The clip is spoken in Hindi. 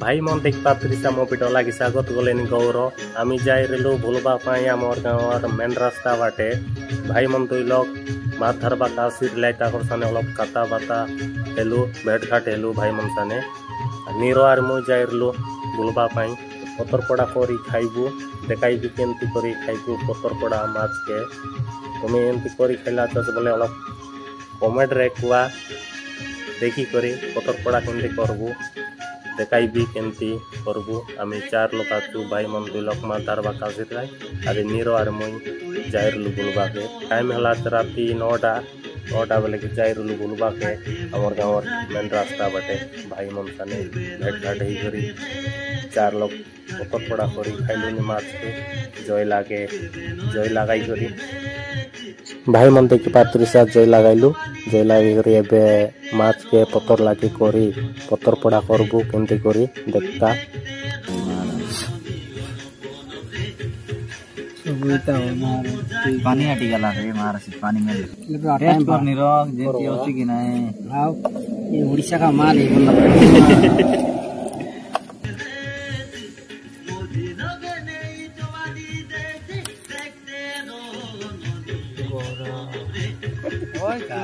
भाई मन देख पात्रिसा मो पिट लगी स्वागत गलेन गौर आमी जाई रेलु भूलबा पाई आमर गाँवर मेन रास्ता बाटे भाई मन दुई लोग माछ धरबा काशीर लाइटा साने अलग काता बाता हेलु भेट घाट हेलु भाई मन साने नीरो आर मुई जाई रेलु भूलबा पाई पतर पड़ा करी खाइबू देखाइबी केमती करी खाइबू पतर पड़ा माछ के तुम एमती करी खाइला तो बोले अलग कमेंट रे कुआ देखी करी पतर पड़ा केमती करबू देखाइबी केमती करबू आमी चार लोक आछू भाई मन दुई लोक माछ धरबा काशीर आदि नीरो आर मुई जाई रेलु भूलबा के टाइम हला राति 9टा बेले के जाई रेलु भूलबा के हमर गाँवर मेन रास्ता बाटे भाई मन साने भेट घाट ही करी चार लोग पतर पड़ा करी खाइलुनी माछ के जय लगाई करी भाई मन देखी पात्रिसा जय लगाइलु जय लगे करी एबे माछ के पतर लागी करी पतर पड़ा करबू केमती करी देखता पानी हटी गला रे मार से पानी में टेस्ट करनी रो जेती होची कि नहीं हां ये उड़ीसा का माल है बोला ओए का